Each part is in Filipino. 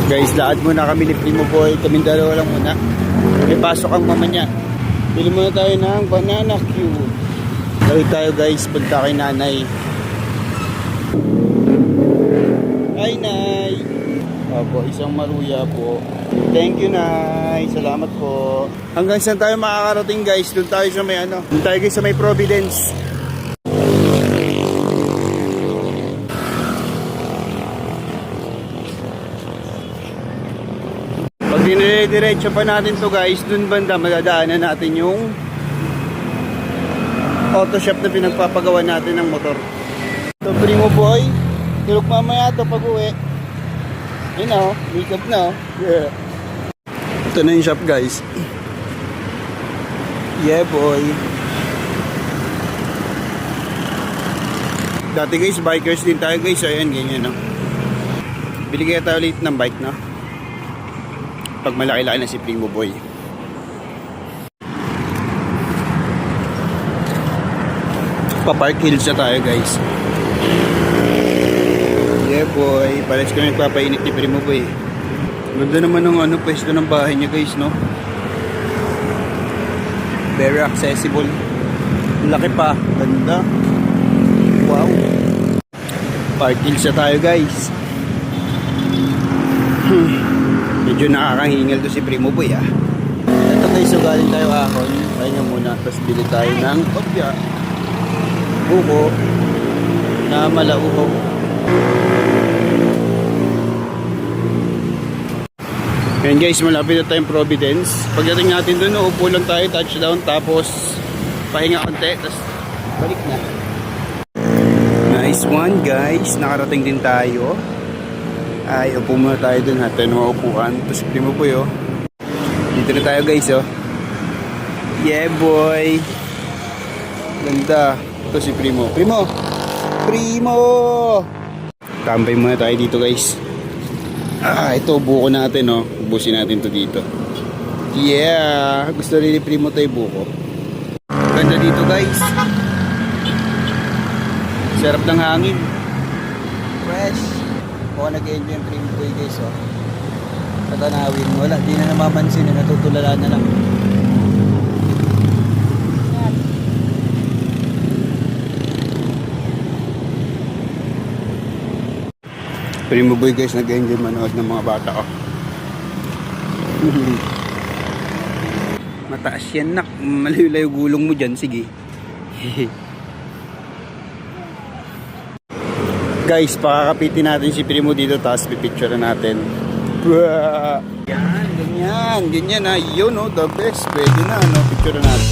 Guys, lahat muna kami ni Primo Boy. Kaming dalawa lang muna. May pasok ang mama niya. Bili muna tayo ng banana cue. Lawit tayo guys, punta kay nanay. Hi Nay. Opo, isang maruya po. Thank you Nay. Salamat po. Hanggang saan tayo makakarating guys? Doon tayo sa may ano. Doon tayo guys sa may Providence. Pag dinire-diretso pa natin to guys, dun banda madadaanan natin yung auto shop na pinagpapagawa natin ng motor. So Primo Boy, tulog mamaya to pag uwi. Yun o, make up na o. Yeah. Ito na yung shop guys. Yeah boy. Dati guys, bikers din tayo guys. Ayan, ganyan o. Bili kaya tayo ulit ng bike na. Pag malaki-laki na si Primo Boy. Pa-Park Hills na tayo guys. Yeah boy, pares kami nagpapainit ni Primo Boy. Ganda naman ng ano, pwesto ng bahay niya guys, no? Very accessible. Laki pa, ganda. Wow. Park Hills na tayo guys. Medyo nakakahingal to si Primo Boy ah. Ito guys, so galing tayo ahon. Kaya muna, tapos bili tayo ng opya. Buko na malauhog. Ayan guys, malapit na tayong Providence. Pagdating natin dun, uupo lang tayo, touchdown, tapos pahinga konti, tapos balik na. Nice one guys, nakarating din tayo. Ay, upo muna tayo dun ha. Tayo na maupuan. Tapos Primo Boy oh. Dito na tayo guys oh. Yeah boy. Ganda. Ito si Primo. Primo! Primo! Tambay muna tayo dito guys. Ito buko natin oh. Ubusin natin to dito. Yeah! Gusto rin ni Primo tayo buko. Ganda dito guys. Sarap ng hangin. Fresh. O nag-enjoy yung Primo Boy guys oh. Tatanawin, wala, di na namamansin, natutulala na lang. Primo Boy guys, nag-enjoy manood ng mga bata oh. Mataas yan nak, malayo-layo gulong mo dyan, sige. Guys, pakakapitin natin si Primo dito, tapos pipicture natin. Yan, ganyan, ganyan ha. Yun no, the best. Pwede na, no? Picture natin.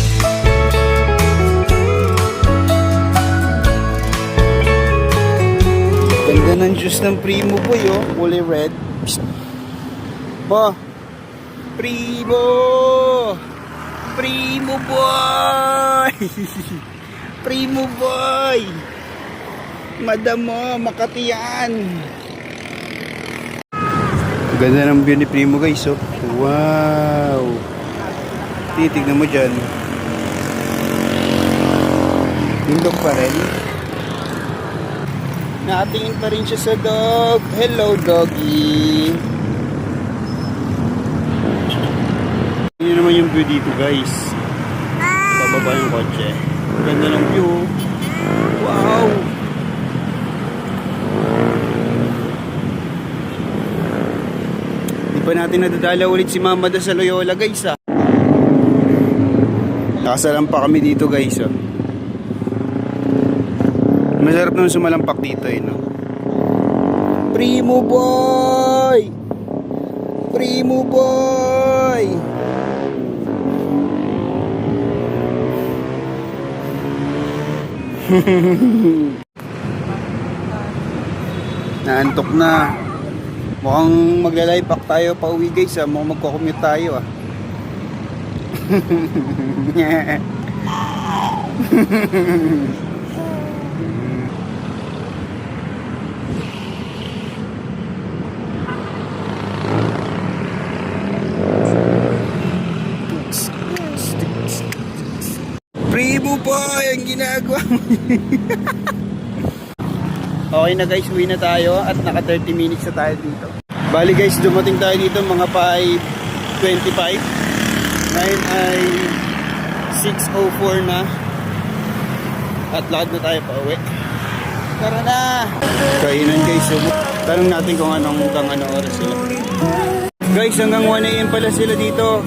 Ganda ng juice ng Primo Boy, oh. Kulay red. Ba? Primo! Primo Boy! Primo Boy! Madam mo, Makati yan. Ganda ng view ni Primo guys oh. Wow. Titignan mo dyan. Tindog pa rin. Nakatingin pa rin siya sa dog. Hello doggy. Yun naman yung view dito guys. Bababa yung kotse. Ganda ng view. Wow. Pa natin nadadala ulit si Mama da sa Loyola guys ah. Nakasalam pa kami dito guys ah. Masarap naman sumalampak dito eh no. Primo Boy! Primo Boy! Naantok na. Mukhang magla-live pack tayo pa uwi guys ah. Mukhang magko-commute tayo ah. Primo Boy, ang ginagawa mo. Okay na guys, uwi na tayo at naka 30 minutes na tayo dito. Bali guys, dumating tayo dito mga 5:25. Ngayon ay 6:04 na. At lakad na tayo pa uwi. Tara na! Kainan guys, so, tanong natin kung anong oras sila. Guys, hanggang 1 AM pala sila dito.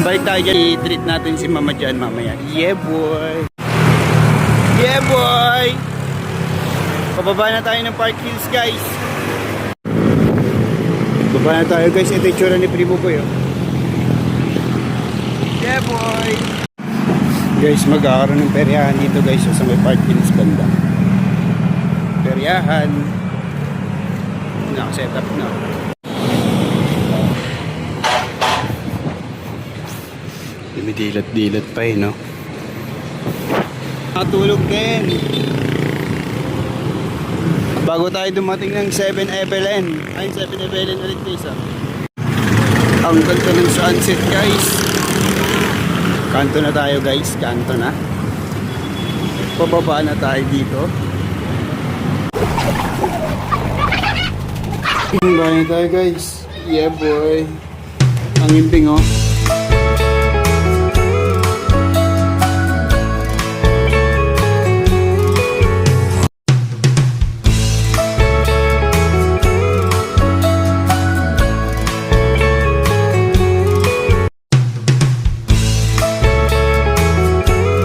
Balik tayo dyan, i-treat natin si Mama dyan mamaya. Yeah boy! Yeah boy! Pababa na tayo ng Park Hills guys. Baba na tayo guys, ito yung tsura ni Primo Boy. Oh. Yeah boy! Guys, magkakaroon ng peryahan dito guys sa may Park Hills banda. Peryahan. Naka-set up na. Dumidilat-dilat pa eh, no? Natulog din. Bago tayo dumating ng 7-Eleven. Ay, 7-Eleven ulit guys, ah. Ang ganda ng sunset guys. Kanto na tayo guys, kanto na. Pababa na tayo dito. Bahay na tayo guys. Yeah boy. Ang imping oh.